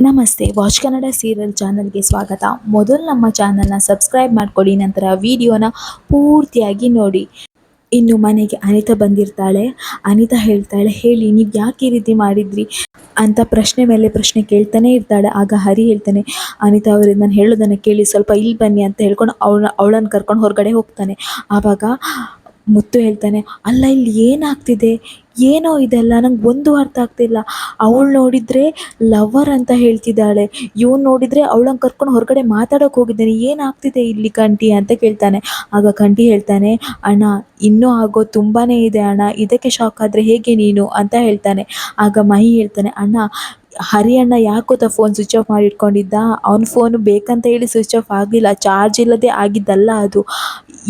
ನಮಸ್ತೆ watch Kannada serial ಚಾನಲ್ಗೆ ಸ್ವಾಗತ. ಮೊದಲು ನಮ್ಮ ಚಾನಲ್ನ ಸಬ್ಸ್ಕ್ರೈಬ್ ಮಾಡ್ಕೊಳ್ಳಿ, ನಂತರ ವಿಡಿಯೋನ ಪೂರ್ತಿಯಾಗಿ ನೋಡಿ. ಇನ್ನು ಮನೆಗೆ ಅನಿತಾ ಬಂದಿರ್ತಾಳೆ. ಅನಿತಾ ಹೇಳ್ತಾಳೆ, ಹೇಳಿ ನೀವು ಯಾಕೆ ಈ ರೀತಿ ಮಾಡಿದ್ರಿ ಅಂತ ಪ್ರಶ್ನೆ ಮೇಲೆ ಪ್ರಶ್ನೆ ಕೇಳ್ತಾನೆ ಇರ್ತಾಳೆ. ಆಗ ಹರಿ ಹೇಳ್ತಾನೆ, ಅನಿತಾ ಅವರೇ ನಾನು ಹೇಳೋದನ್ನು ಕೇಳಿ, ಸ್ವಲ್ಪ ಇಲ್ಲಿ ಬನ್ನಿ ಅಂತ ಹೇಳ್ಕೊಂಡು ಅವಳನ್ನು ಕರ್ಕೊಂಡು ಹೊರಗಡೆ ಹೋಗ್ತಾನೆ. ಆವಾಗ ಮುತ್ತು ಹೇಳ್ತಾನೆ, ಅಲ್ಲ ಇಲ್ಲಿ ಏನಾಗ್ತಿದೆ, ಏನೋ ಇದೆಲ್ಲ ನಂಗೆ ಒಂದು ಅರ್ಥ ಆಗ್ತಿಲ್ಲ. ಅವಳು ನೋಡಿದರೆ ಲವರ್ ಅಂತ ಹೇಳ್ತಿದ್ದಾಳೆ, ಇವನು ನೋಡಿದರೆ ಅವಳನ್ನು ಕರ್ಕೊಂಡು ಹೊರಗಡೆ ಮಾತಾಡೋಕೆ ಹೋಗಿದ್ದಾನೆ, ಏನಾಗ್ತಿದೆ ಇಲ್ಲಿ ಕಂಠಿ ಅಂತ ಕೇಳ್ತಾನೆ. ಆಗ ಕಂಠಿ ಹೇಳ್ತಾನೆ, ಅಣ್ಣ ಇನ್ನೂ ಆಗೋ ತುಂಬಾ ಇದೆ ಅಣ್ಣ, ಇದಕ್ಕೆ ಶಾಕ್ ಆದರೆ ಹೇಗೆ ನೀನು ಅಂತ ಹೇಳ್ತಾನೆ. ಆಗ ಮಹಿ ಹೇಳ್ತಾನೆ, ಅಣ್ಣ ಹರಿ ಅಣ್ಣ ಯಾಕೆ ಗೊತ್ತಾ ಫೋನ್ ಸ್ವಿಚ್ ಆಫ್ ಮಾಡಿ ಇಟ್ಕೊಂಡಿದ್ದ, ಅವನ ಫೋನು ಬೇಕಂತ ಹೇಳಿ ಸ್ವಿಚ್ ಆಫ್ ಆಗಲಿಲ್ಲ, ಚಾರ್ಜ್ ಇಲ್ಲದೆ ಆಗಿದ್ದಲ್ಲ ಅದು.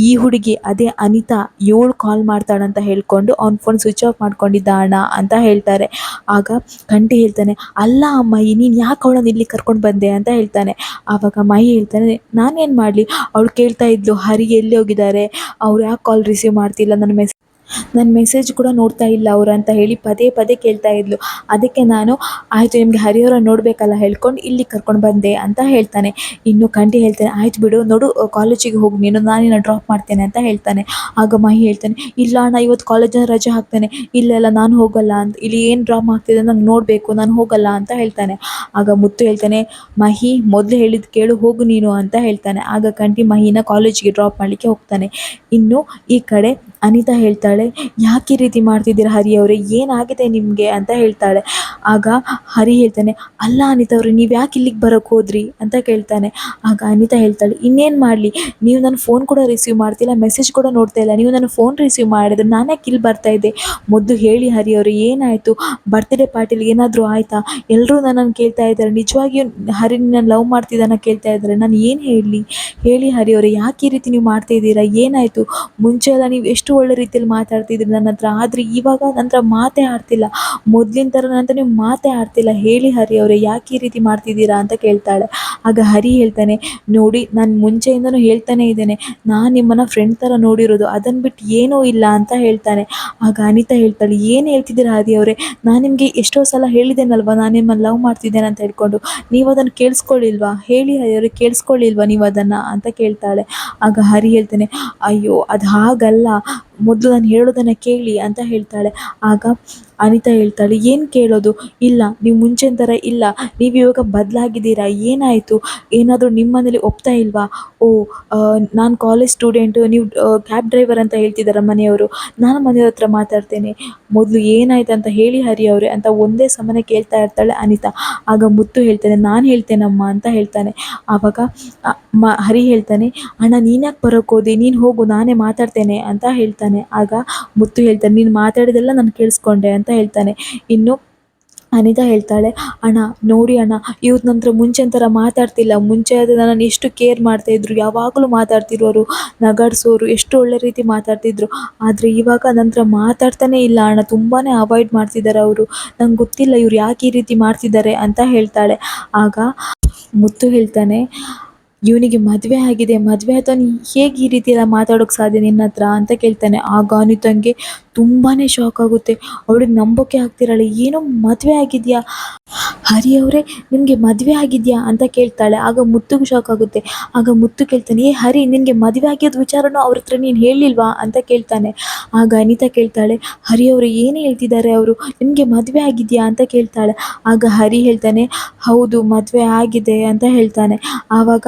ಈ ಹುಡುಗಿ ಅದೇ ಅನಿತಾ ಇವಳು ಕಾಲ್ ಮಾಡ್ತಾಳಂತ ಹೇಳ್ಕೊಂಡು ಅವ್ನ ಫೋನ್ ಸ್ವಿಚ್ ಆಫ್ ಮಾಡ್ಕೊಂಡಿದ್ದ ಅಣ್ಣ ಅಂತ ಹೇಳ್ತಾರೆ. ಆಗ ಕಂಠಿ ಹೇಳ್ತಾನೆ, ಅಲ್ಲ ಮಹಿ ನೀನು ಯಾಕೆ ಅವಳನ್ನು ಇಲ್ಲಿ ಕರ್ಕೊಂಡು ಬಂದೆ ಅಂತ ಹೇಳ್ತಾನೆ. ಆವಾಗ ಮಹಿ ಹೇಳ್ತಾನೆ, ನಾನೇನು ಮಾಡಲಿ, ಅವಳು ಕೇಳ್ತಾ ಇದ್ಲು ಹರಿ ಎಲ್ಲಿ ಹೋಗಿದ್ದಾರೆ, ಅವ್ರು ಯಾಕೆ ಕಾಲ್ ರಿಸೀವ್ ಮಾಡ್ತಿಲ್ಲ, ನನ್ನ ಮೆಸೇಜ್ ಕೂಡ ನೋಡ್ತಾ ಇಲ್ಲ ಅವರು ಅಂತ ಹೇಳಿ ಪದೇ ಪದೇ ಕೇಳ್ತಾ ಇದ್ಲು. ಅದಕ್ಕೆ ನಾನು ಆಯಿತು ನಿಮಗೆ ಹರಿಯವರ ನೋಡಬೇಕಲ್ಲ ಹೇಳ್ಕೊಂಡು ಇಲ್ಲಿ ಕರ್ಕೊಂಡು ಬಂದೆ ಅಂತ ಹೇಳ್ತಾನೆ. ಇನ್ನು ಕಂಠಿ ಹೇಳ್ತಾನೆ, ಆಯ್ತು ಬಿಡು ನೋಡು, ಕಾಲೇಜಿಗೆ ಹೋಗಿ ನೀನು, ನಾನಿನ್ನ ಡ್ರಾಪ್ ಮಾಡ್ತೇನೆ ಅಂತ ಹೇಳ್ತಾನೆ. ಆಗ ಮಹಿ ಹೇಳ್ತಾನೆ, ಇಲ್ಲ ಅಣ್ಣ ಇವತ್ತು ಕಾಲೇಜಿನ ರಜೆ ಹಾಕ್ತಾನೆ, ಇಲ್ಲೆಲ್ಲ ನಾನು ಹೋಗಲ್ಲ ಅಂತ, ಇಲ್ಲಿ ಏನು ಡ್ರಾಪ್ ಆಗ್ತಿದೆ ನಂಗೆ ನೋಡಬೇಕು, ನಾನು ಹೋಗಲ್ಲ ಅಂತ ಹೇಳ್ತಾನೆ. ಆಗ ಮುತ್ತು ಹೇಳ್ತಾನೆ, ಮಹಿ ಮೊದಲು ಹೇಳಿದ್ದು ಕೇಳು, ಹೋಗು ನೀನು ಅಂತ ಹೇಳ್ತಾನೆ. ಆಗ ಕಂಠಿ ಮಹಿನ ಕಾಲೇಜಿಗೆ ಡ್ರಾಪ್ ಮಾಡಲಿಕ್ಕೆ ಹೋಗ್ತಾನೆ. ಇನ್ನು ಈ ಕಡೆ ಅನಿತಾ ಹೇಳ್ತಾಳೆ, ಯಾಕೆ ಈ ರೀತಿ ಮಾಡ್ತಿದ್ದೀರಾ ಹರಿ ಅವರೇ, ಏನಾಗಿದೆ ನಿಮಗೆ ಅಂತ ಹೇಳ್ತಾಳೆ. ಆಗ ಹರಿ ಹೇಳ್ತಾನೆ, ಅಲ್ಲ ಅನಿತಾ ಅವರೇ ನೀವು ಯಾಕೆ ಇಲ್ಲಿಗೆ ಬರೋಕ್ಕೆ ಹೋದ್ರಿ ಅಂತ ಕೇಳ್ತಾನೆ. ಆಗ ಅನಿತಾ ಹೇಳ್ತಾಳೆ, ಇನ್ನೇನು ಮಾಡಲಿ, ನೀವು ನನ್ನ ಫೋನ್ ಕೂಡ ರಿಸೀವ್ ಮಾಡ್ತಿಲ್ಲ, ಮೆಸೇಜ್ ಕೂಡ ನೋಡ್ತಾ ಇಲ್ಲ, ನೀವು ನನ್ನ ಫೋನ್ ರಿಸೀವ್ ಮಾಡಿದ್ರೆ ನಾನೇ ಇಲ್ಲಿ ಬರ್ತಾ ಇದ್ದೆ, ಮೊದಲು ಹೇಳಿ ಹರಿ ಅವರೇ ಏನಾಯಿತು, ಬರ್ತ್ಡೇ ಪಾರ್ಟಿಲಿ ಏನಾದರೂ ಆಯಿತಾ, ಎಲ್ಲರೂ ನನ್ನನ್ನು ಕೇಳ್ತಾ ಇದ್ದಾರೆ, ನಿಜವಾಗಿಯೂ ಹರಿ ನನ್ನ ಲವ್ ಮಾಡ್ತಿದ್ದಾನ ಕೇಳ್ತಾ ಇದ್ದಾರೆ, ನಾನು ಏನು ಹೇಳಲಿ, ಹೇಳಿ ಹರಿ ಅವರೇ ಯಾಕೆ ಈ ರೀತಿ ನೀವು ಮಾಡ್ತಾಯಿದ್ದೀರಾ, ಏನಾಯಿತು, ಮುಂಚೆ ಎಲ್ಲ ನೀವು ಎಷ್ಟು ಒಳ್ಳೆ ರೀತಿಯಲ್ಲಿ ಮಾತಾಡ್ತಿದ್ರಿ ನನ್ನ ಹತ್ರ, ಆದರೆ ಇವಾಗ ನಂತರ ಮಾತೇ ಆಡ್ತಿಲ್ಲ, ಮೊದಲಿನ ಥರ ನಂತರ ನೀವು ಮಾತೇ ಆಡ್ತಿಲ್ಲ, ಹೇಳಿ ಹರಿ ಅವರೇ ಯಾಕೆ ಈ ರೀತಿ ಮಾಡ್ತಿದ್ದೀರಾ ಅಂತ ಕೇಳ್ತಾಳೆ. ಆಗ ಹರಿ ಹೇಳ್ತಾನೆ, ನೋಡಿ ನಾನು ಮುಂಚೆಯಿಂದನೂ ಹೇಳ್ತಾನೆ ಇದ್ದೇನೆ, ನಾನು ನಿಮ್ಮನ್ನು ಫ್ರೆಂಡ್ ಥರ ನೋಡಿರೋದು, ಅದನ್ನು ಬಿಟ್ಟು ಏನೂ ಇಲ್ಲ ಅಂತ ಹೇಳ್ತಾನೆ. ಆಗ ಅನಿತಾ ಹೇಳ್ತಾಳೆ, ಏನು ಹೇಳ್ತಿದ್ದೀರಾ ಹರಿ ಅವರೇ, ನಾನು ನಿಮಗೆ ಎಷ್ಟೋ ಸಲ ಹೇಳಿದ್ದೇನಲ್ವ ನಾನು ನಿಮ್ಮನ್ನು ಲವ್ ಮಾಡ್ತಿದ್ದೇನೆ ಅಂತ ಹೇಳ್ಕೊಂಡು, ನೀವು ಅದನ್ನು ಕೇಳಿಸ್ಕೊಳ್ಳಿಲ್ವಾ, ಹೇಳಿ ಹರಿ ಅವರೇ ಕೇಳಿಸ್ಕೊಳ್ಳಿಲ್ವಾ ನೀವು ಅದನ್ನು ಅಂತ ಕೇಳ್ತಾಳೆ. ಆಗ ಹರಿ ಹೇಳ್ತಾನೆ, ಅಯ್ಯೋ ಅದು ಹಾಗಲ್ಲ, ಮೊದಲು ನಾನು ಹೇಳೋದನ್ನು ಕೇಳಿ ಅಂತ ಹೇಳ್ತಾಳೆ. ಆಗ ಅನಿತಾ ಹೇಳ್ತಾಳೆ, ಏನು ಕೇಳೋದು, ಇಲ್ಲ ನೀವು ಮುಂಚಿನ ಥರ ಇಲ್ಲ, ನೀವು ಇವಾಗ ಬದಲಾಗಿದ್ದೀರಾ, ಏನಾಯಿತು, ಏನಾದರೂ ನಿಮ್ಮ ಮನೇಲಿ ಒಪ್ತಾ ಇಲ್ವಾ, ಓ ನಾನು ಕಾಲೇಜ್ ಸ್ಟೂಡೆಂಟು, ನೀವು ಕ್ಯಾಬ್ ಡ್ರೈವರ್ ಅಂತ ಹೇಳ್ತಿದ್ದಾರೆ ಮನೆಯವರು, ನಾನು ಮನೆಯವ್ರ ಹತ್ರ ಮಾತಾಡ್ತೇನೆ, ಮೊದಲು ಏನಾಯ್ತು ಅಂತ ಹೇಳಿ ಹರಿ ಅವರೇ ಅಂತ ಒಂದೇ ಸಮನೆ ಕೇಳ್ತಾ ಇರ್ತಾಳೆ ಅನಿತಾ. ಆಗ ಮುತ್ತು ಹೇಳ್ತಾನೆ, ನಾನು ಹೇಳ್ತೇನಮ್ಮ ಅಂತ ಹೇಳ್ತಾನೆ. ಆವಾಗ ಹರಿ ಹೇಳ್ತಾನೆ, ಅಣ್ಣ ನೀನು ಯಾಕೆ ಬರೋಕ್ಕೆ ಹೋದೆ, ನೀನು ಹೋಗು ನಾನೇ ಮಾತಾಡ್ತೇನೆ ಅಂತ ಹೇಳ್ತಾನೆ. ಆಗ ಮುತ್ತು ಹೇಳ್ತಾನೆ, ನೀನು ಮಾತಾಡಿದೆಲ್ಲ ನಾನು ಕೇಳಿಸ್ಕೊಂಡೆ ಅಂತ ಹೇಳ್ತಾನೆ. ಇನ್ನು ಅನಿತಾ ಹೇಳ್ತಾಳೆ, ಅಣ್ಣ ನೋಡಿ ಅಣ್ಣ, ಇವ್ರ ನಂತರ ಮುಂಚಿನ ಥರ ಮಾತಾಡ್ತಿಲ್ಲ, ಮುಂಚೆ ಆದರೆ ನನ್ನನ್ನು ಎಷ್ಟು ಕೇರ್ ಮಾಡ್ತಾಯಿದ್ರು, ಯಾವಾಗಲೂ ಮಾತಾಡ್ತಿರೋರು, ನಗಾಡ್ಸೋರು, ಎಷ್ಟು ಒಳ್ಳೆ ರೀತಿ ಮಾತಾಡ್ತಿದ್ರು, ಆದರೆ ಇವಾಗ ನಂತರ ಮಾತಾಡ್ತಾನೇ ಇಲ್ಲ ಅಣ್ಣ, ತುಂಬಾ ಅವಾಯ್ಡ್ ಮಾಡ್ತಿದ್ದಾರೆ ಅವರು, ನಂಗೆ ಗೊತ್ತಿಲ್ಲ ಇವ್ರು ಯಾಕೆ ಈ ರೀತಿ ಮಾಡ್ತಿದ್ದಾರೆ ಅಂತ ಹೇಳ್ತಾಳೆ. ಆಗ ಮುತ್ತು ಹೇಳ್ತಾನೆ, ಇವನಿಗೆ ಮದುವೆ ಆಗಿದೆ, ಮದುವೆ ಆಯ್ತು ಹೇಗೆ ಈ ರೀತಿ ಎಲ್ಲ ಮಾತಾಡೋಕ್ಕೆ ಸಾಧ್ಯ ನಿನ್ನ ಹತ್ರ ಅಂತ ಕೇಳ್ತಾನೆ. ಆಗ ಅನಿತಂಗೆ ತುಂಬಾ ಶಾಕ್ ಆಗುತ್ತೆ, ಅವಳಿಗೆ ನಂಬೋಕೆ ಆಗ್ತಿರಲ್ಲ, ಏನೋ ಮದುವೆ ಆಗಿದೆಯಾ ಹರಿ ಅವರೇ, ನಿಮಗೆ ಮದುವೆ ಆಗಿದೆಯಾ ಅಂತ ಕೇಳ್ತಾಳೆ. ಆಗ ಮುತ್ತುಗೂ ಶಾಕ್ ಆಗುತ್ತೆ. ಆಗ ಮುತ್ತು ಕೇಳ್ತಾನೆ, ಏ ಹರಿ ನಿನಗೆ ಮದುವೆ ಆಗಿದ್ದ ವಿಚಾರನೂ ಅವ್ರ ಹತ್ರ ನೀನು ಹೇಳಿಲ್ವಾ ಅಂತ ಕೇಳ್ತಾನೆ. ಆಗ ಅನಿತಾ ಕೇಳ್ತಾಳೆ, ಹರಿ ಅವರು ಏನು ಹೇಳ್ತಿದ್ದಾರೆ ಅವರು, ನಿಮಗೆ ಮದುವೆ ಆಗಿದೆಯಾ ಅಂತ ಕೇಳ್ತಾಳೆ. ಆಗ ಹರಿ ಹೇಳ್ತಾನೆ, ಹೌದು ಮದುವೆ ಆಗಿದೆ ಅಂತ ಹೇಳ್ತಾನೆ. ಆವಾಗ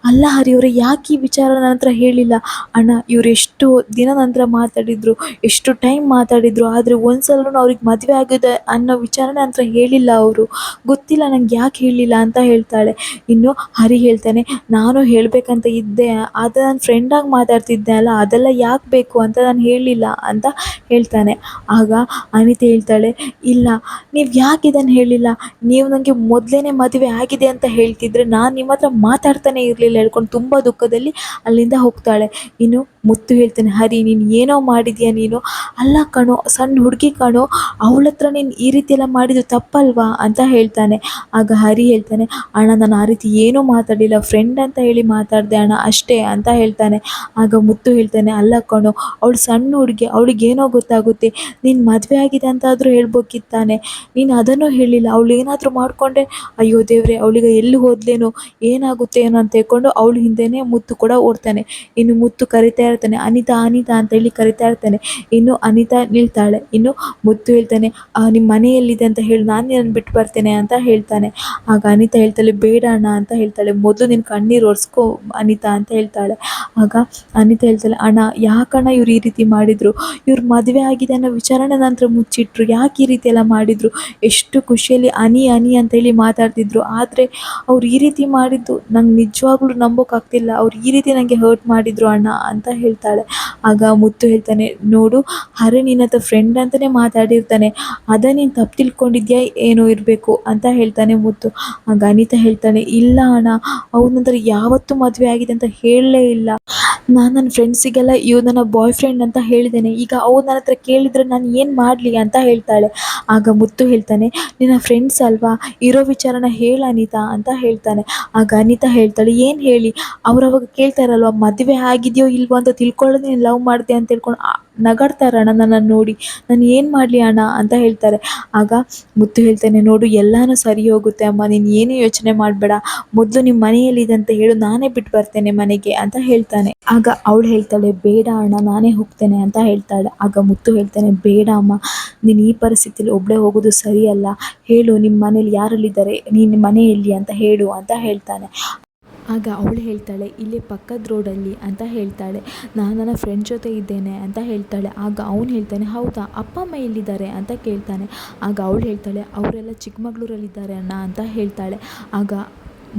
ಅಲ್ಲ ಹರಿ ಅವರೇ ಯಾಕೆ ಈ ವಿಚಾರ ನನ್ನ ಹತ್ರ ಹೇಳಿಲ್ಲ, ಅಣ್ಣ ಇವ್ರು ಎಷ್ಟು ದಿನ ನಂತರ ಮಾತಾಡಿದರು, ಎಷ್ಟು ಟೈಮ್ ಮಾತಾಡಿದರು, ಆದರೆ ಒಂದು ಸಲನೂ ಅವ್ರಿಗೆ ಮದುವೆ ಆಗಿದೆ ಅನ್ನೋ ವಿಚಾರ ನನ್ನ ಹತ್ರ ಹೇಳಿಲ್ಲ ಅವರು, ಗೊತ್ತಿಲ್ಲ ನಂಗೆ ಯಾಕೆ ಹೇಳಲಿಲ್ಲ ಅಂತ ಹೇಳ್ತಾಳೆ. ಇನ್ನು ಹರಿ ಹೇಳ್ತಾನೆ, ನಾನು ಹೇಳಬೇಕಂತ ಇದ್ದೆ, ಆದರೆ ನಾನು ಫ್ರೆಂಡಾಗಿ ಮಾತಾಡ್ತಿದ್ದೆ ಅಲ್ಲ, ಅದೆಲ್ಲ ಯಾಕೆ ಬೇಕು ಅಂತ ನಾನು ಹೇಳಲಿಲ್ಲ ಅಂತ ಹೇಳ್ತಾನೆ. ಆಗ ಅನಿತೆ ಹೇಳ್ತಾಳೆ, ಇಲ್ಲ ನೀವು ಯಾಕೆ ಇದನ್ನು ಹೇಳಿಲ್ಲ, ನೀವು ನನಗೆ ಮೊದಲೇ ಮದುವೆ ಆಗಿದೆ ಅಂತ ಹೇಳ್ತಿದ್ರೆ ನಾನು ನಿಮ್ಮ ಹತ್ರ ಮಾತಾಡ್ತಾನೆ ಇರಲಿಲ್ಲ ಹೇಳ್ಕೊಂಡು ತುಂಬ ದುಃಖದಲ್ಲಿ ಅಲ್ಲಿಂದ ಹೋಗ್ತಾಳೆ. ಇನ್ನು ಮುತ್ತು ಹೇಳ್ತಾನೆ, ಹರಿ ನೀನು ಏನೋ ಮಾಡಿದ್ಯಾ ನೀನು, ಅಲ್ಲ ಕಣೋ ಸಣ್ಣ ಹುಡುಗಿ ಕಣೋ, ಅವಳ ಹತ್ರ ನೀನು ಈ ರೀತಿ ಎಲ್ಲ ಮಾಡಿದ್ದು ತಪ್ಪಲ್ವಾ ಅಂತ ಹೇಳ್ತಾನೆ. ಆಗ ಹರಿ ಹೇಳ್ತಾನೆ, ಅಣ್ಣ ನಾನು ಆ ರೀತಿ ಏನೂ ಮಾತಾಡಲಿಲ್ಲ, ಫ್ರೆಂಡ್ ಅಂತ ಹೇಳಿ ಮಾತಾಡಿದೆ ಅಣ್ಣ ಅಷ್ಟೇ ಅಂತ ಹೇಳ್ತಾನೆ. ಆಗ ಮುತ್ತು ಹೇಳ್ತಾನೆ, ಅಲ್ಲ ಕಣೋ ಅವಳು ಸಣ್ಣ ಹುಡುಗಿ, ಅವಳಿಗೇನೋ ಗೊತ್ತಾಗುತ್ತೆ, ನೀನು ಮದುವೆ ಆಗಿದೆ ಅಂತಾದರೂ ಹೇಳ್ಬೇಕಿತ್ತಾನೆ, ನೀನು ಅದನ್ನು ಹೇಳಿಲ್ಲ. ಅವಳು ಏನಾದರೂ ಮಾಡಿಕೊಂಡ್ರೆ ಅಯ್ಯೋ ದೇವ್ರೆ, ಅವಳಿಗೆ ಎಲ್ಲಿ ಹೋದ್ಲೇನೋ, ಏನಾಗುತ್ತೆ ಏನೋ ಅಂತ ಹೇಳ್ಕೊಂಡು ಅವಳ ಹಿಂದೆನೇ ಮುತ್ತು ಕೂಡ ಓಡ್ತಾನೆ. ಇನ್ನು ಮುತ್ತು ಕರಿತಾ ಇರ್ತಾನೆ, ಅನಿತಾ ಅನಿತಾ ಅಂತ ಹೇಳಿ ಕರಿತಾ ಇರ್ತಾನೆ. ಇನ್ನು ಅನಿತಾ ನಿಲ್ತಾಳೆ. ಇನ್ನು ಮುತ್ತು ಹೇಳ್ತಾನೆ, ನಿಮ್ಮ ಮನೆ ಎಲ್ಲಿದೆ ಅಂತ ಹೇಳಿ, ನಾನು ನಿನ್ನನ್ನು ಬಿಟ್ಟು ಬರ್ತೇನೆ ಅಂತ ಹೇಳ್ತಾನೆ. ಆಗ ಅನಿತಾ ಹೇಳ್ತಾಳೆ, ಬೇಡ ಅಣ್ಣ ಅಂತ ಹೇಳ್ತಾಳೆ, ಮೊದಲು ನಿನ್ನ ಕಣ್ಣೀರು ಒರೆಸ್ಕೊ ಅನಿತಾ ಅಂತ ಹೇಳ್ತಾಳೆ. ಆಗ ಅನಿತಾ ಹೇಳ್ತಾಳೆ, ಅಣ್ಣ ಯಾಕಣ್ಣ ಇವ್ರು ಈ ರೀತಿ ಮಾಡಿದರು, ಇವ್ರು ಮದುವೆ ಆಗಿದೆ ಅನ್ನೋ ವಿಚಾರನ ನಂತರ ಮುಚ್ಚಿಟ್ರು, ಯಾಕೆ ಈ ರೀತಿ ಎಲ್ಲ ಮಾಡಿದರು, ಎಷ್ಟು ಖುಷಿಯಲ್ಲಿ ಅನಿ ಅನಿ ಅಂತ ಹೇಳಿ ಮಾತಾಡ್ತಿದ್ರು, ಆದರೆ ಅವ್ರು ಈ ರೀತಿ ಮಾಡಿದ್ದು ನಂಗೆ ನಿಜವಾಗ್ಲೂ ನಂಬೋಕ್ಕಾಗ್ತಿಲ್ಲ, ಅವ್ರು ಈ ರೀತಿ ನನಗೆ ಹರ್ಟ್ ಮಾಡಿದರು ಅಣ್ಣ ಅಂತ ಹೇಳ್ತಾಳೆ. ಆಗ ಮುತ್ತು ಹೇಳ್ತಾನೆ, ನೋಡು ಹರಿ ನಿನ್ನ ಹತ್ರ ಫ್ರೆಂಡ್ ಅಂತಲೇ ಮಾತಾಡಿರ್ತಾನೆ, ಅದೇ ನೀನು ತಪ್ಪು ತಿಳ್ಕೊಂಡಿದ್ಯಾ ಏನೋ ಇರಬೇಕು ಅಂತ ಹೇಳ್ತಾನೆ ಮುತ್ತು. ಆಗ ಅನಿತಾ ಹೇಳ್ತಾನೆ, ಇಲ್ಲ ಅಣ್ಣ, ಅವ್ರ ನಂತರ ಯಾವತ್ತೂ ಮದುವೆ ಆಗಿದೆ ಅಂತ ಹೇಳಲೇ ಇಲ್ಲ, ನಾನು ನನ್ನ ಫ್ರೆಂಡ್ಸಿಗೆಲ್ಲ ಇವ್ರು ನನ್ನ ಬಾಯ್ ಫ್ರೆಂಡ್ ಅಂತ ಹೇಳಿದ್ದೇನೆ, ಈಗ ಅವ್ರು ನನ್ನ ಹತ್ರ ಕೇಳಿದರೆ ನಾನು ಏನು ಮಾಡಲಿ ಅಂತ ಹೇಳ್ತಾಳೆ. ಆಗ ಮುತ್ತು ಹೇಳ್ತಾನೆ, ನಿನ್ನ ಫ್ರೆಂಡ್ಸ್ ಅಲ್ವಾ, ಇರೋ ವಿಚಾರನ ಹೇಳು ಅನಿತಾ ಅಂತ ಹೇಳ್ತಾನೆ. ಆಗ ಅನಿತಾ ಹೇಳ್ತಾಳೆ, ಏನು ಹೇಳಿ, ಅವಾಗ ಕೇಳ್ತಾರಲ್ವ ಮದುವೆ ಆಗಿದೆಯೋ ಇಲ್ವೋ ಅಂತ ತಿಳ್ಕೊಳ್ಳೋದು, ನೀನು ಲವ್ ಮಾಡಿದೆ ಅಂತ ಹೇಳ್ಕೊಂಡು ನಗಾಡ್ತಾರಣ್ಣ ನನ್ನನ್ನು ನೋಡಿ, ನಾನು ಏನು ಮಾಡಲಿ ಅಣ್ಣ ಅಂತ ಹೇಳ್ತಾರೆ. ಆಗ ಮುತ್ತು ಹೇಳ್ತಾನೆ, ನೋಡು ಎಲ್ಲನೂ ಸರಿ ಹೋಗುತ್ತೆ ಅಮ್ಮ, ನೀನು ಏನೂ ಯೋಚನೆ ಮಾಡಬೇಡ, ಮೊದಲು ನಿಮ್ಮ ಮನೆಯಲ್ಲಿದೆ ಅಂತ ಹೇಳು, ನಾನೇ ಬಿಟ್ಟು ಬರ್ತೇನೆ ಮನೆಗೆ ಅಂತ ಹೇಳ್ತಾನೆ. ಆಗ ಅವಳು ಹೇಳ್ತಾಳೆ, ಬೇಡ ಅಣ್ಣ ನಾನೇ ಹೋಗ್ತೇನೆ ಅಂತ ಹೇಳ್ತಾಳೆ. ಆಗ ಮುತ್ತು ಹೇಳ್ತಾನೆ, ಬೇಡ ಅಮ್ಮ, ನೀನು ಈ ಪರಿಸ್ಥಿತಿಯಲ್ಲಿ ಒಬ್ಬಳೇ ಹೋಗೋದು ಸರಿಯಲ್ಲ, ಹೇಳು ನಿಮ್ಮ ಮನೇಲಿ ಯಾರಲ್ಲಿದ್ದಾರೆ, ನೀನು ಮನೆ ಎಲ್ಲಿ ಅಂತ ಹೇಳು ಅಂತ ಹೇಳ್ತಾನೆ. ಆಗ ಅವಳು ಹೇಳ್ತಾಳೆ, ಇಲ್ಲೇ ಪಕ್ಕದ ರೋಡಲ್ಲಿ ಅಂತ ಹೇಳ್ತಾಳೆ, ನಾನು ನನ್ನ ಫ್ರೆಂಡ್ ಜೊತೆ ಇದ್ದೇನೆ ಅಂತ ಹೇಳ್ತಾಳೆ. ಆಗ ಅವನು ಹೇಳ್ತಾನೆ, ಹೌದಾ ಅಪ್ಪ ಅಮ್ಮ ಎಲ್ಲಿದ್ದಾರೆ ಅಂತ ಕೇಳ್ತಾನೆ. ಆಗ ಅವಳು ಹೇಳ್ತಾಳೆ, ಅವರೆಲ್ಲ ಚಿಕ್ಕಮಗಳೂರಲ್ಲಿದ್ದಾರೆ ಅಣ್ಣ ಅಂತ ಹೇಳ್ತಾಳೆ. ಆಗ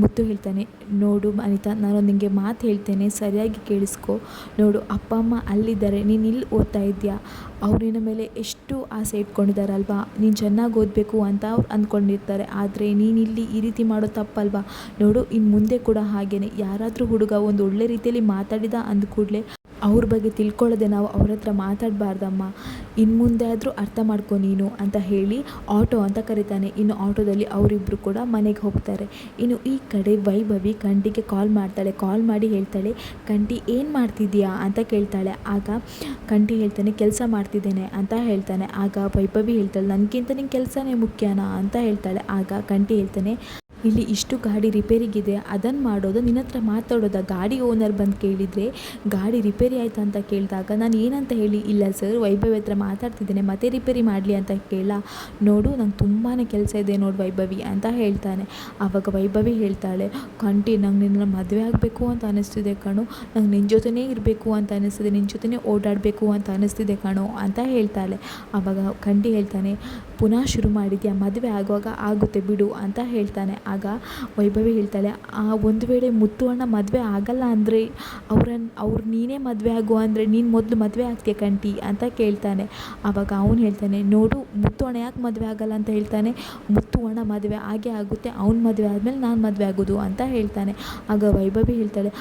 ಮುತ್ತು ಹೇಳ್ತಾನೆ, ನೋಡು ಅನಿತಾ, ನಾನು ನಿನಗೆ ಮಾತು ಹೇಳ್ತೇನೆ, ಸರಿಯಾಗಿ ಕೇಳಿಸ್ಕೊ, ನೋಡು ಅಪ್ಪ ಅಮ್ಮ ಅಲ್ಲಿದ್ದಾರೆ, ನೀನು ಇಲ್ಲಿ ಓದ್ತಾ ಇದೆಯಾ, ಅವ್ರು ನಿನ್ನ ಮೇಲೆ ಎಷ್ಟು ಆಸೆ ಇಟ್ಕೊಂಡಿದ್ದಾರಲ್ವಾ, ನೀನು ಚೆನ್ನಾಗಿ ಓದಬೇಕು ಅಂತ ಅವ್ರು ಅಂದ್ಕೊಂಡಿರ್ತಾರೆ, ಆದರೆ ನೀನಿಲ್ಲಿ ಈ ರೀತಿ ಮಾಡೋ ತಪ್ಪಲ್ವಾ, ನೋಡು ಇನ್ನು ಮುಂದೆ ಕೂಡ ಹಾಗೇ ಯಾರಾದರೂ ಹುಡುಗ ಒಂದು ಒಳ್ಳೆ ರೀತಿಯಲ್ಲಿ ಮಾತಾಡಿದ ಅಂದ ಕೂಡಲೇ ಅವ್ರ ಬಗ್ಗೆ ತಿಳ್ಕೊಳ್ಳೋದೆ ನಾವು ಅವ್ರ ಹತ್ರ ಮಾತಾಡಬಾರ್ದಮ್ಮ, ಇನ್ನು ಮುಂದೆ ಆದರೂ ಅರ್ಥ ಮಾಡ್ಕೊ ನೀನು ಅಂತ ಹೇಳಿ ಆಟೋ ಅಂತ ಕರೀತಾನೆ. ಇನ್ನು ಆಟೋದಲ್ಲಿ ಅವರಿಬ್ಬರು ಕೂಡ ಮನೆಗೆ ಹೋಗ್ತಾರೆ. ಇನ್ನು ಈ ಕಡೆ ವೈಭವಿ ಕಂಠಿಗೆ ಕಾಲ್ ಮಾಡ್ತಾಳೆ. ಕಾಲ್ ಮಾಡಿ ಹೇಳ್ತಾಳೆ, ಕಂಠಿ ಏನು ಮಾಡ್ತಿದ್ದೀಯಾ ಅಂತ ಕೇಳ್ತಾಳೆ. ಆಗ ಕಂಠಿ ಹೇಳ್ತಾನೆ, ಕೆಲಸ ಮಾಡ್ತಿದ್ದೇನೆ ಅಂತ ಹೇಳ್ತಾನೆ. ಆಗ ವೈಭವಿ ಹೇಳ್ತಾಳೆ, ನನಗಿಂತ ನಿನ್ನ ಕೆಲಸನೇ ಮುಖ್ಯನಾ ಅಂತ ಹೇಳ್ತಾಳೆ. ಆಗ ಕಂಠಿ ಹೇಳ್ತಾನೆ, ಇಲ್ಲಿ ಇಷ್ಟು ಗಾಡಿ ರಿಪೇರಿಗಿದೆ, ಅದನ್ನು ಮಾಡೋದು ನಿನ್ನ ಹತ್ರ ಮಾತಾಡೋದ, ಗಾಡಿ ಓನರ್ ಬಂದು ಕೇಳಿದರೆ ಗಾಡಿ ರಿಪೇರಿ ಆಯಿತಾ ಅಂತ ಕೇಳಿದಾಗ ನಾನು ಏನಂತ ಹೇಳಿ, ಇಲ್ಲ ಸರ್ ವೈಭವಿ ಹತ್ರ ಮಾತಾಡ್ತಿದ್ದೇನೆ ಮತ್ತೆ ರಿಪೇರಿ ಮಾಡಲಿ ಅಂತ ಕೇಳ, ನೋಡು ನಂಗೆ ತುಂಬಾ ಕೆಲಸ ಇದೆ ನೋಡು ವೈಭವಿ ಅಂತ ಹೇಳ್ತಾನೆ. ಆವಾಗ ವೈಭವಿ ಹೇಳ್ತಾಳೆ, ಕಂಠಿ ನಂಗೆ ನಿನ್ನ ಮದುವೆ ಆಗಬೇಕು ಅಂತ ಅನ್ನಿಸ್ತಿದೆ ಕಣೋ, ನಂಗೆ ನಿನ್ನ ಜೊತೆನೇ ಇರಬೇಕು ಅಂತ ಅನ್ನಿಸ್ತಿದೆ, ನಿನ್ನ ಜೊತೆನೇ ಓಡಾಡಬೇಕು ಅಂತ ಅನ್ನಿಸ್ತಿದೆ ಕಣೋ ಅಂತ ಹೇಳ್ತಾಳೆ. ಆವಾಗ ಕಂಠಿ ಹೇಳ್ತಾನೆ, ಪುನಃ ಶುರು ಮಾಡಿದ್ಯಾ, ಮದುವೆ ಆಗುವಾಗ ಆಗುತ್ತೆ ಬಿಡು ಅಂತ ಹೇಳ್ತಾನೆ. ಆಗ ವೈಭವಿ ಹೇಳ್ತಾಳೆ, ಒಂದು ವೇಳೆ ಮುತ್ತು ಅಣ್ಣ ಮದುವೆ ಆಗಲ್ಲ ಅಂದರೆ ಅವ್ರು ನೀನೇ ಮದುವೆ ಆಗು ಅಂದರೆ ನೀನು ಮೊದಲು ಮದುವೆ ಆಗ್ತೀಯ ಕಂಠಿ ಅಂತ ಕೇಳ್ತಾನೆ. ಆವಾಗ ಅವನು ಹೇಳ್ತಾನೆ, ನೋಡು ಮುತ್ತು ಅಣ್ಣ ಯಾಕೆ ಮದುವೆ ಆಗಲ್ಲ ಅಂತ ಹೇಳ್ತಾನೆ, ಮುತ್ತು ಅಣ್ಣ ಮದುವೆ ಆಗೇ ಆಗುತ್ತೆ, ಅವ್ನು ಮದುವೆ ಆದಮೇಲೆ ನಾನು ಮದುವೆ ಆಗೋದು ಅಂತ ಹೇಳ್ತಾನೆ. ಆಗ ವೈಭವಿ ಹೇಳ್ತಾಳೆ,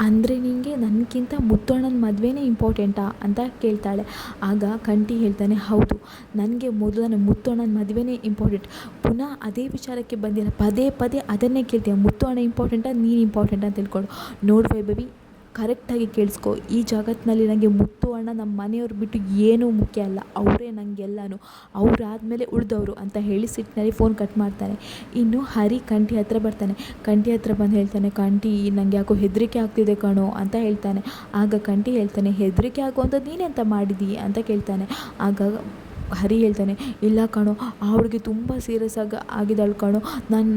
ಅಂದರೆ ನಿನಗೆ ನನಗಿಂತ ಮುತ್ತು ಅಣ್ಣನ ಮದುವೆನೇ ಇಂಪಾರ್ಟೆಂಟಾ ಅಂತ ಕೇಳ್ತಾಳೆ. ಆಗ ಕಂಠಿ ಹೇಳ್ತಾನೆ, ಹೌದು ನನಗೆ ಮೊದಲು ನನ್ನ ಮುತ್ತು ಅಣ್ಣನ ಮದುವೆನೇ ಇಂಪಾರ್ಟೆಂಟ್, ಪುನಃ ಅದೇ ವಿಚಾರಕ್ಕೆ ಬಂದಿಲ್ಲ, ಪದೇ ಪದೇ ಅದನ್ನೇ ಕೇಳ್ತೀಯ, ಮುತ್ತು ಅಣ್ಣ ಇಂಪಾರ್ಟೆಂಟಾ ನೀನು ಇಂಪಾರ್ಟೆಂಟ್ ಅಂತ ತಿಳ್ಕೊಂಡು, ನೋಡು ವೈಭವಿ ಕರೆಕ್ಟಾಗಿ ಕೇಳಿಸ್ಕೊ, ಈ ಜಗತ್ತಿನಲ್ಲಿ ನನಗೆ ಮುತ್ತು ಅಣ್ಣ ನಮ್ಮ ಮನೆಯವ್ರು ಬಿಟ್ಟು ಏನೂ ಮುಖ್ಯ ಅಲ್ಲ, ಅವರೇ ನನಗೆಲ್ಲನೂ, ಅವರಾದಮೇಲೆ ಉಳಿದವರು ಅಂತ ಹೇಳಿ ಸಿಟ್ಟಿನಲ್ಲಿ ಫೋನ್ ಕಟ್ ಮಾಡ್ತಾನೆ. ಇನ್ನು ಹರಿ ಕಂಠಿ ಹತ್ರ ಬರ್ತಾನೆ. ಕಂಠಿ ಹತ್ರ ಬಂದು ಹೇಳ್ತಾನೆ, ಕಂಠಿ ನಂಗೆ ಯಾಕೋ ಹೆದರಿಕೆ ಆಗ್ತಿದೆ ಕಣೋ ಅಂತ ಹೇಳ್ತಾನೆ. ಆಗ ಕಂಠಿ ಹೇಳ್ತಾನೆ, ಹೆದರಿಕೆ ಆಗುವಂಥದ್ದು ನೀನೆಂತ ಮಾಡಿದಿ ಅಂತ ಕೇಳ್ತಾನೆ. ಆಗ ಹರಿ ಹೇಳ್ತಾನೆ, ಇಲ್ಲ ಕಣೋ ಆ ಹುಡುಗಿ ತುಂಬ ಸೀರಿಯಸ್ ಆಗಿದ್ದಾಳೆ ಕಣೋ,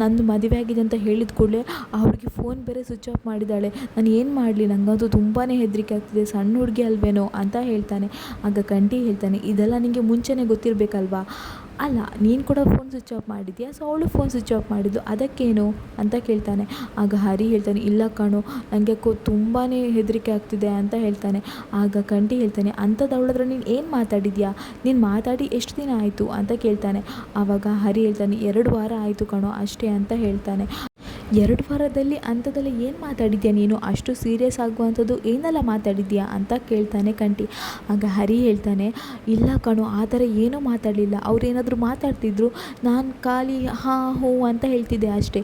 ನಂದು ಮದುವೆ ಆಗಿದೆ ಅಂತ ಹೇಳಿದ ಕೂಡಲೇ ಆ ಹುಡುಗಿ ಫೋನ್ ಬೇರೆ ಸ್ವಿಚ್ ಆಫ್ ಮಾಡಿದ್ದಾಳೆ, ನಾನು ಏನು ಮಾಡಲಿ, ನನಗಂತೂ ತುಂಬಾ ಹೆದರಿಕೆ ಆಗ್ತಿದೆ, ಸಣ್ಣ ಹುಡುಗಿ ಅಲ್ವೇನೋ ಅಂತ ಹೇಳ್ತಾನೆ. ಆಗ ಕಂಠಿ ಹೇಳ್ತಾನೆ, ಇದೆಲ್ಲ ನಿನಗೆ ಮುಂಚೆನೇ ಗೊತ್ತಿರಬೇಕಲ್ವಾ, ಅಲ್ಲ ನೀನು ಕೂಡ ಫೋನ್ ಸ್ವಿಚ್ ಆಫ್ ಮಾಡಿದ್ಯಾ, ಸೊ ಅವಳು ಫೋನ್ ಸ್ವಿಚ್ ಆಫ್ ಮಾಡಿದ್ದು ಅದಕ್ಕೇನು ಅಂತ ಕೇಳ್ತಾನೆ. ಆಗ ಹರಿ ಹೇಳ್ತಾನೆ, ಇಲ್ಲ ಕಣೋ ನನಗೆ ತುಂಬಾ ಹೆದರಿಕೆ ಆಗ್ತಿದೆ ಅಂತ ಹೇಳ್ತಾನೆ. ಆಗ ಕಂಠಿ ಹೇಳ್ತಾನೆ, ಅಂಥದ್ದು ಅವಳತ್ರ ನೀನು ಏನು ಮಾತಾಡಿದ್ಯಾ, ನೀನು ಮಾತಾಡಿ ಎಷ್ಟು ದಿನ ಆಯಿತು ಅಂತ ಕೇಳ್ತಾನೆ. ಆವಾಗ ಹರಿ ಹೇಳ್ತಾನೆ, 2 ವಾರ ಆಯಿತು ಕಣೋ ಅಷ್ಟೇ ಅಂತ ಹೇಳ್ತಾನೆ. 2 ವಾರದಲ್ಲಿ ಅಂಥದ್ದೆಲ್ಲ ಏನು ಮಾತಾಡಿದ್ಯಾ ನೀನು? ಅಷ್ಟು ಸೀರಿಯಸ್ ಆಗುವಂಥದ್ದು ಏನೆಲ್ಲ ಮಾತಾಡಿದ್ಯಾ ಅಂತ ಕೇಳ್ತಾನೆ ಕಂಠಿ. ಆಗ ಹರಿ ಹೇಳ್ತಾನೆ, ಇಲ್ಲ ಕಣೋ, ಆ ಥರ ಏನೂ ಮಾತಾಡಲಿಲ್ಲ. ಅವ್ರೇನಾದರೂ ಮಾತಾಡ್ತಿದ್ರು, ನಾನು ಖಾಲಿ ಹಾಂ ಹ್ಞೂ ಅಂತ ಹೇಳ್ತಿದ್ದೆ ಅಷ್ಟೇ.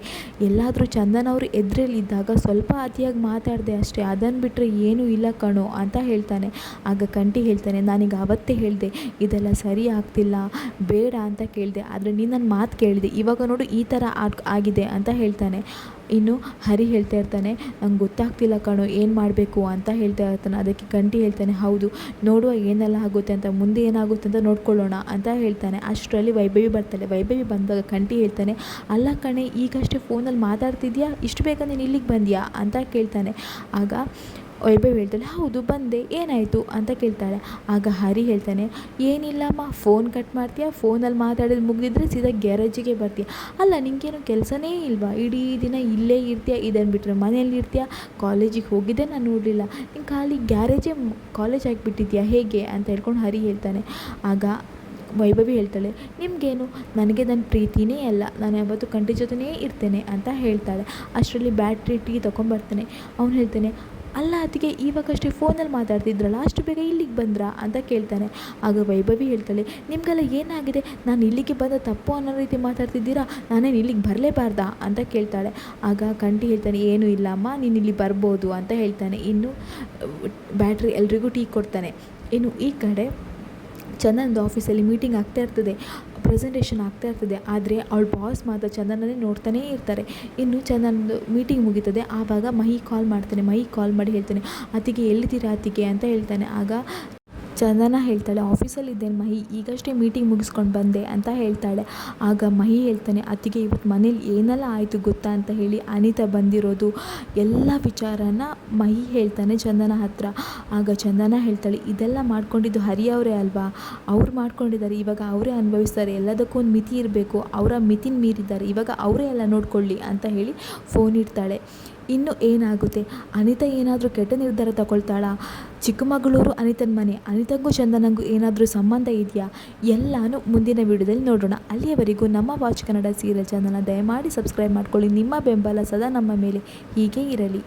ಎಲ್ಲಾದರೂ ಚಂದನ್ ಅವರು ಎದುರಲ್ಲಿದ್ದಾಗ ಸ್ವಲ್ಪ ಅತಿಯಾಗಿ ಮಾತಾಡಿದೆ ಅಷ್ಟೇ, ಅದನ್ನು ಬಿಟ್ಟರೆ ಏನೂ ಇಲ್ಲ ಕಣೋ ಅಂತ ಹೇಳ್ತಾನೆ. ಆಗ ಕಂಠಿ ಹೇಳ್ತಾನೆ, ನಾನೀಗ ಅವತ್ತೇ ಹೇಳಿದೆ ಇದೆಲ್ಲ ಸರಿ ಆಗ್ತಿಲ್ಲ, ಬೇಡ ಅಂತ ಕೇಳಿದೆ, ಆದರೆ ನೀನು ನನ್ನ ಮಾತು ಕೇಳಿದೆ, ಇವಾಗ ನೋಡು ಈ ಥರ ಆಗಿದೆ ಅಂತ ಹೇಳ್ತಾನೆ. ಇನ್ನು ಹರಿ ಹೇಳ್ತಾ ಇರ್ತಾನೆ, ನಂಗೆ ಗೊತ್ತಾಗ್ತಿಲ್ಲ ಕಣೋ ಏನು ಮಾಡಬೇಕು ಅಂತ ಹೇಳ್ತಾ ಇರ್ತಾನೆ. ಅದಕ್ಕೆ ಕಂಠಿ ಹೇಳ್ತಾನೆ, ಹೌದು ನೋಡುವ ಏನೆಲ್ಲ ಆಗುತ್ತೆ ಅಂತ, ಮುಂದೆ ಏನಾಗುತ್ತೆ ಅಂತ ನೋಡ್ಕೊಳ್ಳೋಣ ಅಂತ ಹೇಳ್ತಾನೆ. ಅಷ್ಟರಲ್ಲಿ ವೈಭವಿ ಬರ್ತಾಳೆ. ವೈಭವಿ ಬಂದಾಗ ಕಂಠಿ ಹೇಳ್ತಾನೆ, ಅಲ್ಲ ಕಣೆ, ಈಗಷ್ಟೇ ಫೋನಲ್ಲಿ ಮಾತಾಡ್ತಿದ್ಯಾ, ಇಷ್ಟು ಬೇಗ ನೀನು ಇಲ್ಲಿಗೆ ಬಂದ್ಯಾ ಅಂತ ಕೇಳ್ತಾನೆ. ಆಗ ವೈಭವಿ ಹೇಳ್ತಾಳೆ, ಹೌದು ಬಂದೆ, ಏನಾಯಿತು ಅಂತ ಕೇಳ್ತಾಳೆ. ಆಗ ಹರಿ ಹೇಳ್ತಾನೆ, ಏನಿಲ್ಲಮ್ಮ, ಫೋನ್ ಕಟ್ ಮಾಡ್ತೀಯಾ, ಫೋನಲ್ಲಿ ಮಾತಾಡೋದು ಮುಗಿದಿದ್ರೆ ಸೀದಾ ಗ್ಯಾರೇಜಿಗೆ ಬರ್ತೀಯ. ಅಲ್ಲ ನಿಂಗೇನು ಕೆಲಸನೇ ಇಲ್ವಾ, ಇಡೀ ದಿನ ಇಲ್ಲೇ ಇರ್ತೀಯ, ಇದನ್ನು ಬಿಟ್ಟರೆ ಮನೆಯಲ್ಲಿ ಇರ್ತೀಯ, ಕಾಲೇಜಿಗೆ ಹೋಗಿದ್ದೆ ನಾನು ನೋಡಲಿಲ್ಲ, ನೀನು ಖಾಲಿ ಗ್ಯಾರೇಜೇ ಕಾಲೇಜ್ ಆಗಿಬಿಟ್ಟಿದ್ಯಾ ಹೇಗೆ ಅಂತ ಹೇಳ್ಕೊಂಡು ಹರಿ ಹೇಳ್ತಾನೆ. ಆಗ ವೈಭವಿ ಹೇಳ್ತಾಳೆ, ನಿಮಗೇನು, ನನಗೆ ನನ್ನ ಪ್ರೀತಿನೇ ಅಲ್ಲ, ನಾನು ಯಾವತ್ತೂ ಕಂಠಿ ಜೊತೆನೇ ಇರ್ತೇನೆ ಅಂತ ಹೇಳ್ತಾಳೆ. ಅಷ್ಟರಲ್ಲಿ ಬ್ಯಾಟ್ರಿ ಟೀ ತೊಗೊಂಬರ್ತಾನೆ. ಅವ್ನು ಹೇಳ್ತಾನೆ, ಅಲ್ಲ ಅದಕ್ಕೆ ಇವಾಗಷ್ಟೇ ಫೋನಲ್ಲಿ ಮಾತಾಡ್ತಿದ್ರಲ್ಲ, ಅಷ್ಟು ಬೇಗ ಇಲ್ಲಿಗೆ ಬಂದ್ರಾ ಅಂತ ಕೇಳ್ತಾನೆ. ಆಗ ವೈಭವಿ ಹೇಳ್ತಾಳೆ, ನಿಮಗೆಲ್ಲ ಏನಾಗಿದೆ, ನಾನು ಇಲ್ಲಿಗೆ ಬಂದ ತಪ್ಪು ಅನ್ನೋ ರೀತಿ ಮಾತಾಡ್ತಿದ್ದೀರಾ, ನಾನೇನು ಇಲ್ಲಿಗೆ ಬರಲೇಬಾರ್ದಾ ಅಂತ ಕೇಳ್ತಾಳೆ. ಆಗ ಕಂಠಿ ಹೇಳ್ತಾನೆ, ಏನೂ ಇಲ್ಲಮ್ಮ, ನೀನು ಇಲ್ಲಿ ಬರ್ಬೋದು ಅಂತ ಹೇಳ್ತಾನೆ. ಇನ್ನು ಬ್ಯಾಟ್ರಿ ಎಲ್ರಿಗೂ ಟೀ ಕೊಡ್ತಾನೆ. ಇನ್ನು ಈ ಕಡೆ ಚಂದನ್ದು ಆಫೀಸಲ್ಲಿ ಮೀಟಿಂಗ್ ಆಗ್ತಾ ಇರ್ತದೆ, ಪ್ರೆಸೆಂಟೇಷನ್ ಆಗ್ತಾ ಇರ್ತದೆ. ಆದರೆ ಅವಳ ಬಾಸ್ ಮಾತ್ರ ಚಂದನನ್ನೇ ನೋಡ್ತಾನೇ ಇರ್ತಾರೆ. ಇನ್ನು ಚಂದನ್ದು ಮೀಟಿಂಗ್ ಮುಗೀತದೆ. ಆವಾಗ ಮಹಿ ಕಾಲ್ ಮಾಡ್ತಾನೆ. ಮಹಿ ಕಾಲ್ ಮಾಡಿ ಹೇಳ್ತಾನೆ, ಅತ್ತಿಗೆ ಎಲ್ಲಿದ್ದೀರಾ ಅತ್ತಿಗೆ ಅಂತ ಹೇಳ್ತಾನೆ. ಆಗ ಚಂದನ ಹೇಳ್ತಾಳೆ, ಆಫೀಸಲ್ಲಿದ್ದೇನೆ ಮಹಿ, ಈಗಷ್ಟೇ ಮೀಟಿಂಗ್ ಮುಗಿಸ್ಕೊಂಡು ಬಂದೆ ಅಂತ ಹೇಳ್ತಾಳೆ. ಆಗ ಮಹಿ ಹೇಳ್ತಾನೆ, ಅತ್ತಿಗೆ ಇವತ್ತು ಮನೇಲಿ ಏನೆಲ್ಲ ಆಯಿತು ಗೊತ್ತಾ ಅಂತ ಹೇಳಿ ಅನಿತಾ ಬಂದಿರೋದು ಎಲ್ಲ ವಿಚಾರನ ಮಹಿ ಹೇಳ್ತಾನೆ ಚಂದನ ಹತ್ರ. ಆಗ ಚಂದನ ಹೇಳ್ತಾಳೆ, ಇದೆಲ್ಲ ಮಾಡ್ಕೊಂಡಿದ್ದು ಹರಿಯವರೇ ಅಲ್ವಾ, ಅವ್ರು ಮಾಡ್ಕೊಂಡಿದ್ದಾರೆ, ಇವಾಗ ಅವರೇ ಅನುಭವಿಸ್ತಾರೆ, ಎಲ್ಲದಕ್ಕೂ ಒಂದು ಮಿತಿ ಇರಬೇಕು, ಅವರ ಮಿತಿನ ಮೀರಿದ್ದಾರೆ, ಇವಾಗ ಅವರೇ ಎಲ್ಲ ನೋಡ್ಕೊಳ್ಳಿ ಅಂತ ಹೇಳಿ ಫೋನ್ ಇಡ್ತಾಳೆ. ಇನ್ನು ಏನಾಗುತ್ತೆ, ಅನಿತಾ ಏನಾದರೂ ಕೆಟ್ಟ ನಿರ್ಧಾರ ತಗೊಳ್ತಾಳಾ, ಚಿಕ್ಕಮಗಳೂರು ಅನಿತನ ಮನೆ, ಅನಿತಂಗೂ ಚಂದನಂಗೂ ಏನಾದರೂ ಸಂಬಂಧ ಇದೆಯಾ, ಎಲ್ಲನೂ ಮುಂದಿನ ವಿಡಿಯೋದಲ್ಲಿ ನೋಡೋಣ. ಅಲ್ಲಿಯವರೆಗೂ ನಮ್ಮ ವಾಚ್ ಕನ್ನಡ ಸೀರಿಯಲ್ ಚಾನಲ್ನ ದಯಮಾಡಿ ಸಬ್ಸ್ಕ್ರೈಬ್ ಮಾಡ್ಕೊಳ್ಳಿ. ನಿಮ್ಮ ಬೆಂಬಲ ಸದಾ ನಮ್ಮ ಮೇಲೆ ಹೀಗೆ ಇರಲಿ.